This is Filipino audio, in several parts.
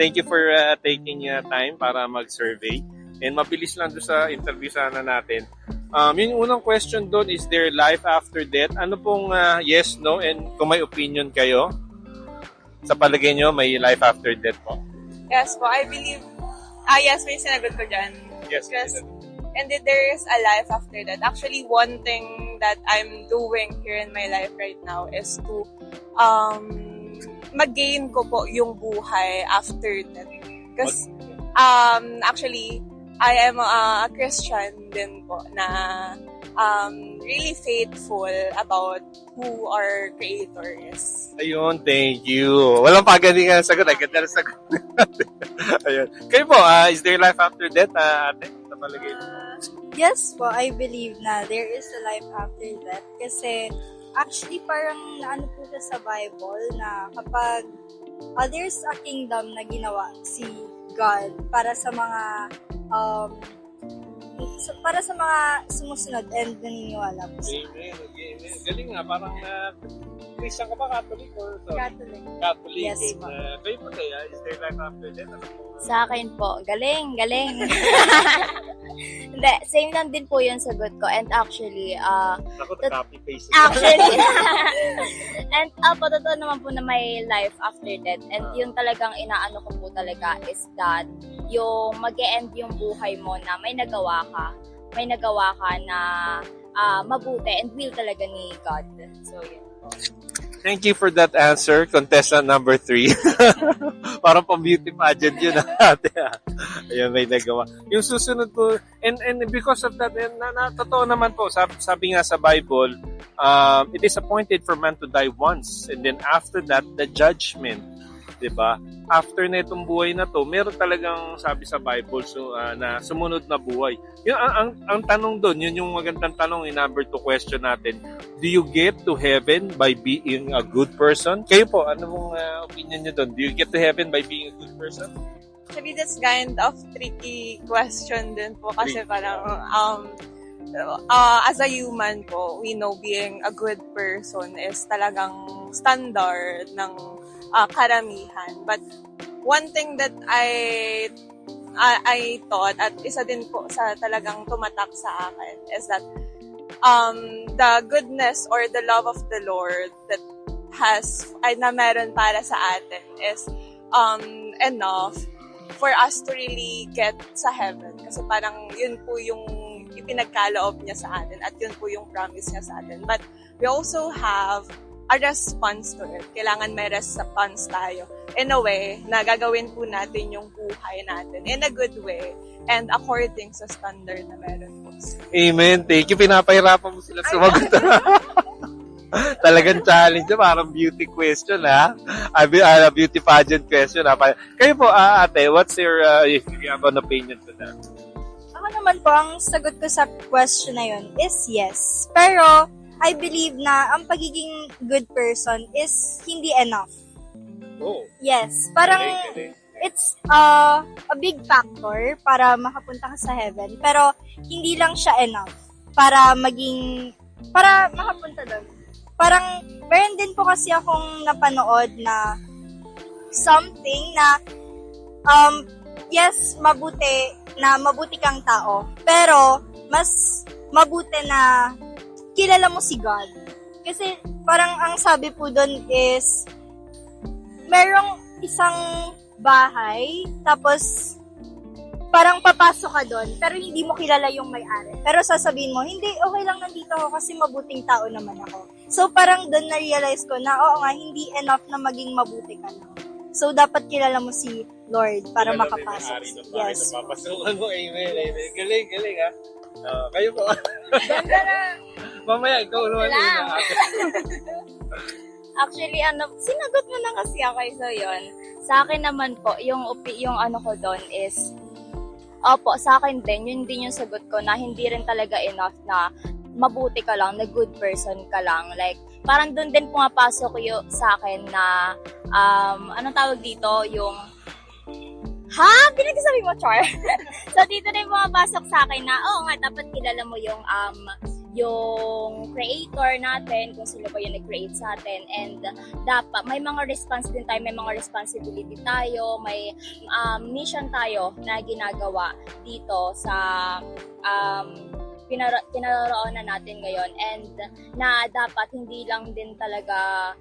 thank you for taking time para mag-survey. And mabilis lang doon sa interview sana natin. Yung unang question doon, is there life after death? Ano pong yes, no, and kung may opinion kayo, sa palagay nyo, may life after death po? Yes po, I believe, yes, may sinagot ko dyan. Yes. And then there is a life after that. Actually, one thing that I'm doing here in my life right now is to mag-gain ko po yung buhay after that. Because actually, I am a Christian din po na really faithful about who our Creator is. Ayun, thank you. Walang pagalingan sagot. Ay, ganda na sagot. Ayun. Kayo po, is there life after death, ate? Sa palagay mo? Yes po, I believe na there is a life after death. Kasi actually parang naano po siya sa Bible na kapag there's a kingdom na ginawa si God para sa mga sumusunod and naniniwala po. Amen. Galing nga, parang Christian ka ba? Catholic or Catholic. Catholic. Yes, and, kayo po kaya, is there life after death? Sa akin po, galing. Hindi, same lang din po yung sagot ko. And actually, Ako, copy-paste. Actually, and totoo naman po na may life after death. And yun talagang inaano ko po talaga is that yung mag-e-end yung buhay mo na may nagawa ka na mabuti and will talaga ni God. So, yun po. Thank you for that answer, contestant number 3. Parang pang beauty pageant yun ate. Ayun, may nagawa. Yung susunod po, and because of that, totoo naman po, sabi nga sa Bible, it is appointed for man to die once, and then after that, the judgment. Diba? After na itong buhay na to, meron talagang sabi sa Bible na sumunod na buhay. Yung, ang tanong doon, yun yung magandang tanong in number 2 question natin. Do you get to heaven by being a good person? Kayo po, ano mong opinion nyo doon? Do you get to heaven by being a good person? Actually, that's kind of tricky question din po kasi parang as a human po, we know being a good person is talagang standard ng karamihan. But one thing that I thought at isa din po sa talagang tumatak sa akin is that the goodness or the love of the Lord that na meron para sa atin is enough for us to really get sa heaven. Kasi parang yun po yung ipinagkaloob niya sa atin at yun po yung promise niya sa atin. But we also have a response to it. Kailangan may response tayo. In a way, na gagawin po natin yung buhay natin in a good way and according sa standard na meron po. Amen. Thank you. Pinapahirapan mo sila sumagot. Talagang challenge. Parang beauty question, ha? Beauty pageant question, ha? Kayo po, ate, what's your, if you have an opinion to that? Ako naman po, ang sagot ko sa question na yun is yes. Pero, I believe na ang pagiging good person is hindi enough. Oh. Yes. Parang it's a big factor para makapunta ka sa heaven. Pero hindi lang siya enough para makapunta doon. Parang meron din po kasi akong napanood na something na yes, mabuti kang tao. Pero mas mabuti na kilala mo si God. Kasi parang ang sabi po doon is merong isang bahay tapos parang papasok ka doon pero hindi mo kilala yung may-ari. Pero sasabihin mo, hindi, okay lang nandito ako kasi mabuting tao naman ako. So parang doon na-realize ko na oo nga, hindi enough na maging mabuti ka na. So dapat kilala mo si Lord para makapasok. Yes. Papasukan mo, amen. Galing, ha? Kayo po. Ganda na. Mamaya, ikaw naman. Actually, sinagot mo na kasi ako. So, yun. Sa akin naman po, yung ano ko doon is, opo, sa akin din, yun din yung sagot ko na hindi rin talaga enough na mabuti ka lang, na good person ka lang. Like, parang doon din pumapasok yung sa akin na, anong tawag dito, yung Ha? Pinagsasabi mo, Char? So, dito rin pumapasok sa akin na, oo nga, dapat kilala mo yung creator natin, kung sino ba yung nag-create sa atin, and dapat, may mga response din tayo, may mga responsibility tayo, may mission tayo na ginagawa dito sa pinaroroonan natin ngayon, and na dapat hindi lang din talaga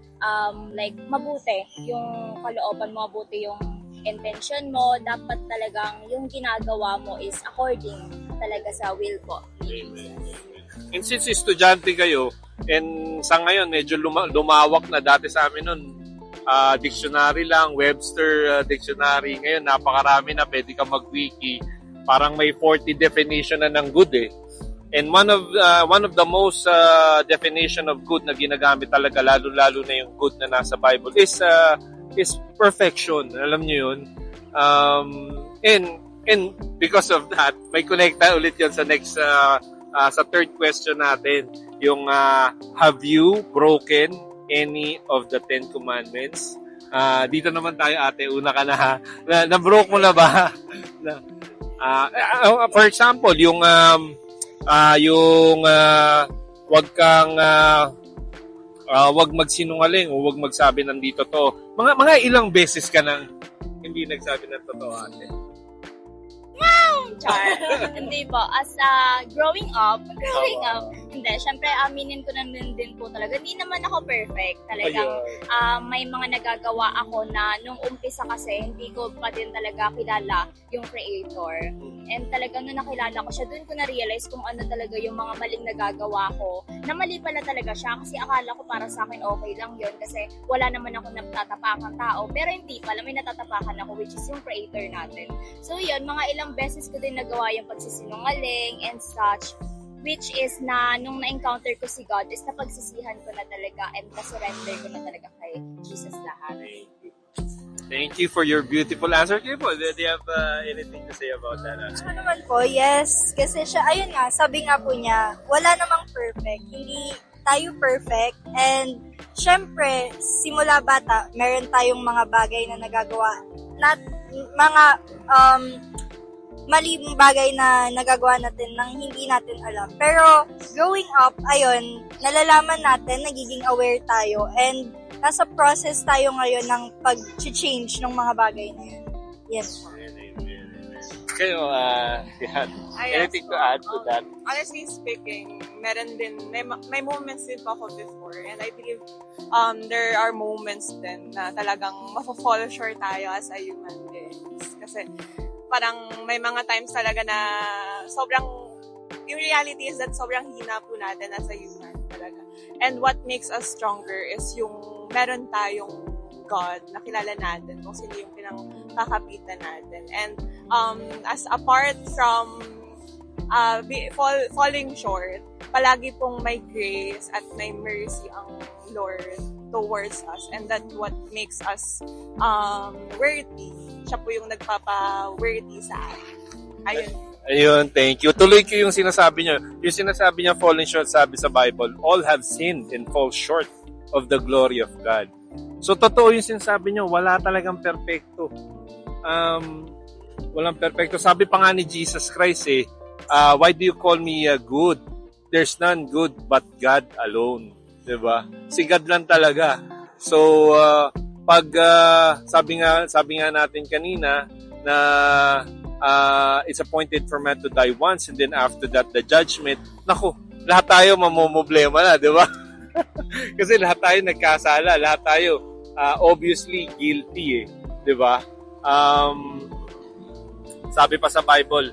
like mabuti yung kalooban mo, mabuti yung intention mo, dapat talagang yung ginagawa mo is according talaga sa will ko. And since estudyante kayo, and sa ngayon medyo lumawak na, dati sa amin nun dictionary lang, Webster dictionary, ngayon napakarami na, pwede ka mag-wiki, parang may 40 definition na ng good eh. And one of the most definition of good na ginagamit talaga, lalo na yung good na nasa Bible, is perfection. Alam niyo yun? And because of that, may connecta ulit yun sa next, sa third question natin. Yung, have you broken any of the 10 commandments? Dito naman tayo, ate. Una ka na, ha? Na-broke mo na ba? For example, yung wag magsinungaling o wag magsabi ng di totoo. Mga ilang beses ka nang hindi nagsabi ng totoo, ate? Char. Hindi po. As growing up, hindi. Siyempre, aminin ko na din po talaga. Hindi naman ako perfect. Talagang may mga nagagawa ako na nung umpisa kasi, hindi ko pa din talaga kilala yung creator. And talagang nung nakilala ko siya, doon ko na-realize kung ano talaga yung mga maling nagagawa ko. Na mali pala talaga siya kasi akala ko para sa akin okay lang yun kasi wala naman ako natatapakan tao. Pero hindi pala, may natatapakan ako, which is yung creator natin. So yun, mga ilang beses ko din nagawa yung pagsisinungaling and such, which is na nung na-encounter ko si God is napagsisihan ko na talaga and na-surrender ko na talaga kay Jesus lahat. Thank you for your beautiful answer. Kipo, do you have anything to say about that? Ano naman po, yes. Kasi siya, ayun nga, sabi nga po niya, wala namang perfect. Hindi tayo perfect. And syempre, simula bata, meron tayong mga bagay na nagagawa. Mga maling bagay na nagagawa natin nang hindi natin alam. Pero growing up, ayun, nalalaman natin, nagiging aware tayo, and nasa process tayo ngayon ng pag-change ng mga bagay na yun. Yes. Kayo, anything to add to that? Honestly speaking, may moments din pa ako before, and I believe there are moments din na talagang mafo-fall short tayo as a human beings. Kasi parang may mga times talaga na yung reality is that sobrang hina po natin as a human talaga. And what makes us stronger is yung meron tayong God na kilala natin kung sino yung pinangkakapitan natin. And as apart from falling short, palagi pong may grace at may mercy ang Lord towards us, and that what makes us worthy. Siya po yung nagpapa-worthy sa atin. Ayun, thank you. Tuloy ko yung sinasabi niya. Yung sinasabi niya, falling short, sabi sa Bible, all have sinned and fall short of the glory of God. So, totoo yung sinasabi niyo, wala talagang perfecto. Walang perfecto. Sabi pa nga ni Jesus Christ why do you call me good? There's none good but God alone. Diba? Si God lang talaga. So, pag sabi nga natin kanina na it's appointed for man to die once, and then after that, the judgment, naku, lahat tayo mamomblema na, di ba? Kasi lahat tayo nagkasala, lahat tayo obviously guilty di ba? Sabi pa sa Bible,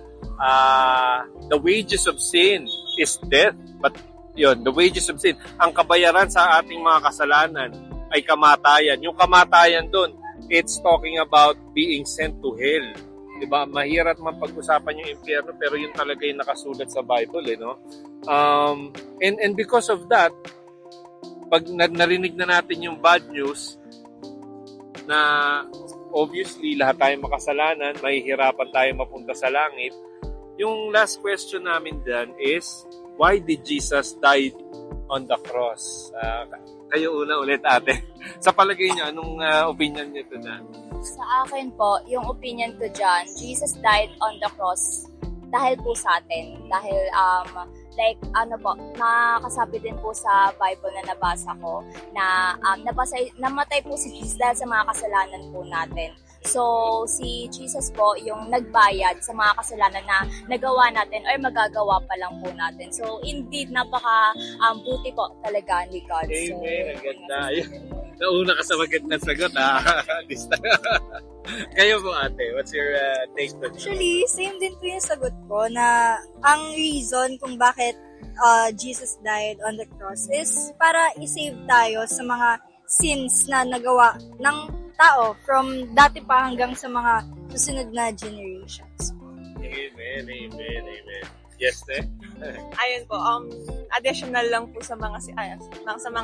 the wages of sin is death, but yun, the wages of sin, ang kabayaran sa ating mga kasalanan ay kamatayan. Yung kamatayan doon, it's talking about being sent to hell. Diba? Mahirap man pag-usapan yung impyerno, pero yun talaga yung nakasulat sa Bible, no? And because of that, pag narinig na natin yung bad news, na obviously lahat tayo makasalanan, mahihirapan tayo mapunta sa langit, yung last question namin dyan is, why did Jesus die on the cross? Kayo una ulit, ate. Sa palagay niyo, anong opinion niyo to na? Sa akin po, yung opinion ko dyan, Jesus died on the cross dahil po sa atin. Dahil, nakakasabi din po sa Bible na nabasa ko na namatay po si Jesus dahil sa mga kasalanan po natin. So, si Jesus po yung nagbayad sa mga kasalanan na nagawa natin or magagawa pa lang po natin. So, indeed, buti po talaga ni God. Amen. Ang ganda. Nauna ka sa magandang sagot, ha? Kayo po, ate. What's your take on it? Actually, same din po yung sagot ko na ang reason kung bakit Jesus died on the cross is para i-save tayo sa mga sins na nagawa ng tao from dati pa hanggang sa mga susunod na generations. Amen, amen, amen. Yes, eh? Ayun po, additional lang po sa mga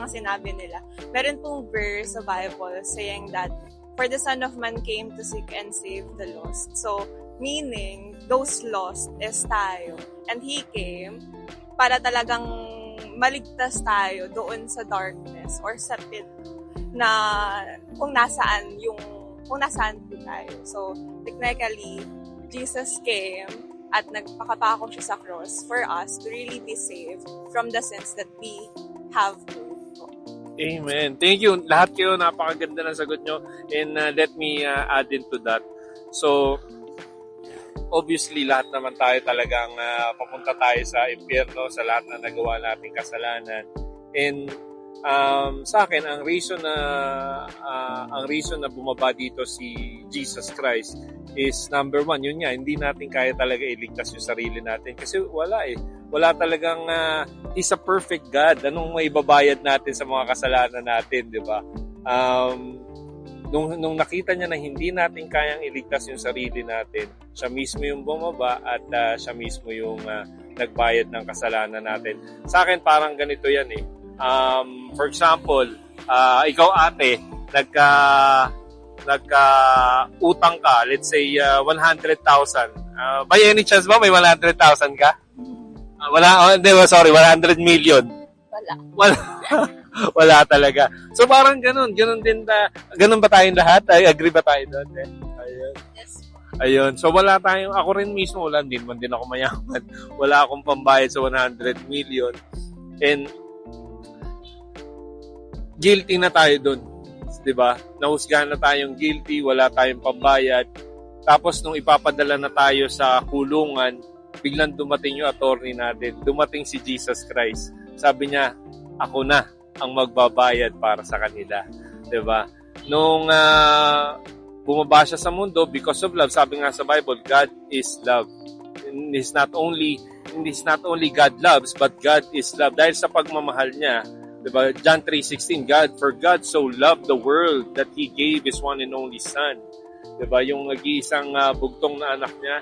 sinabi nila. Meron pong verse sa Bible saying that for the Son of Man came to seek and save the lost. So, meaning, those lost is tayo. And He came para talagang maligtas tayo doon sa darkness or sa pit na kung nasaan po tayo. So, technically, Jesus came at nagpakapako siya sa cross for us to really be saved from the sins that we have to. Amen. Thank you. Lahat kayo, napakaganda ng sagot nyo. And let me add into that. So, obviously, lahat naman tayo talagang papunta tayo sa impyerno, sa lahat na nagawa nating kasalanan. And sa akin, ang reason na bumaba dito si Jesus Christ is number one, yun nga, hindi natin kaya talaga iligtas yung sarili natin kasi wala talagang He's a perfect God. Anong may babayad natin sa mga kasalanan natin, di ba? Nung nakita niya na hindi natin kayang iligtas yung sarili natin, siya mismo yung bumaba at siya mismo yung nagbayad ng kasalanan natin. Sa akin, parang ganito yan eh. For example, ikaw ate, nagka-utang ka, let's say 100,000. By any chance ba may 100,000 ka? Hindi, sorry, 100 million. Wala talaga. So parang ganun din ganun ba tayong lahat? Ay, agree ba tayo doon? Ayun. Yes. Ayun. So wala tayong, ako rin mismo, wala din ako mayaman. Wala akong pambayad sa 100 million. And guilty na tayo doon. 'Di ba? Nahusgahan na tayong guilty, wala tayong pambayad. Tapos nung ipapadala na tayo sa kulungan, biglang dumating yung attorney natin. Dumating si Jesus Christ. Sabi niya, ako na ang magbabayad para sa kanila. 'Di ba? Nung bumaba siya sa mundo because of love, sabi nga sa Bible, God is love. And it's not only God loves, but God is love. Dahil sa pagmamahal niya, diba? John 3:16, for God so loved the world that He gave His one and only Son. Diba? Yung nag-iisang bugtong na anak niya,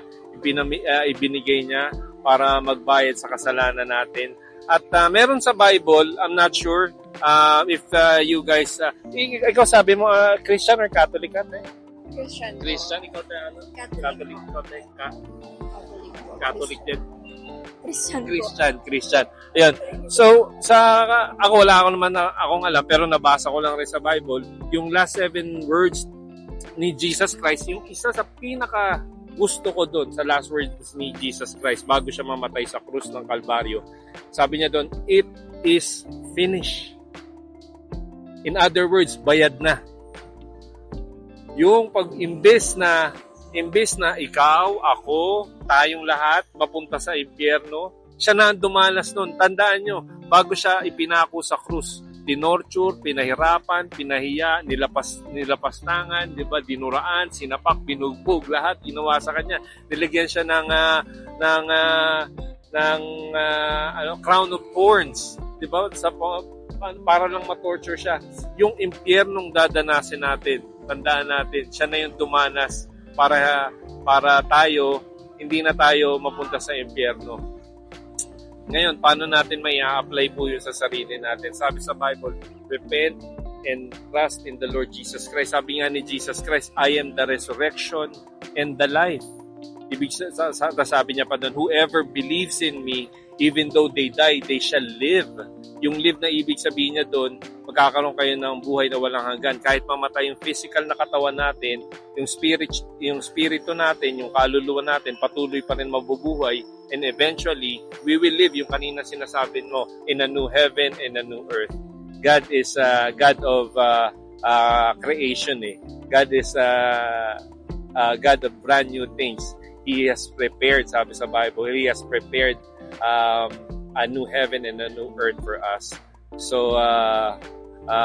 ibinigay niya para magbayad sa kasalanan natin. At meron sa Bible, I'm not sure if you guys, ikaw sabi mo, Christian or Catholic ka? Christian, ikaw tayo ano? Catholic. Catholic din. Christian. Ayan. So, wala akong alam, pero nabasa ko lang rin sa Bible, yung last 7 words ni Jesus Christ, yung isa sa pinaka gusto ko doon sa last words ni Jesus Christ bago siya mamatay sa krus ng Kalbaryo. Sabi niya doon, it is finished. In other words, bayad na. Yung imbes na ikaw, ako, tayong lahat mapunta sa impyerno, siya na ang dumanas nun. Tandaan nyo, bago siya ipinako sa krus, tinorture, pinahirapan, pinahiya, nilapastangan, di ba, dinuraan, sinapak, binugbog, lahat ginawa sa kanya. Nilagyan siya ng crown of thorns, di ba, para lang ma-torture siya. Yung impyernong dadanasin natin, tandaan natin, siya na yung dumanas para tayo, hindi na tayo mapunta sa impyerno. Ngayon, paano natin may apply po yun sa sarili natin? Sabi sa Bible, repent and trust in the Lord Jesus Christ. Sabi nga ni Jesus Christ, I am the resurrection and the life. Sabi niya pa doon, whoever believes in me, Even though they die, they shall live. Yung live na ibig sabihin niya doon, magkakaroon kayo ng buhay na walang hanggan. Kahit mamatay yung physical na katawan natin, yung spirito natin, yung kaluluwa natin, patuloy pa rin mabubuhay. And eventually, we will live yung kanina sinasabi mo, in a new heaven and a new earth. God is God of creation eh. God is God of brand new things. He has prepared, sabi sa Bible, He has prepared a new heaven and a new earth for us. So,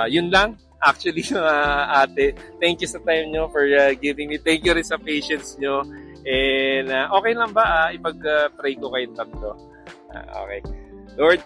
yun lang. Actually, ate, thank you sa time nyo for giving me. Thank you rin sa patience nyo. And okay lang ba ipag-pray ko kayong tatlo? Okay. Lord,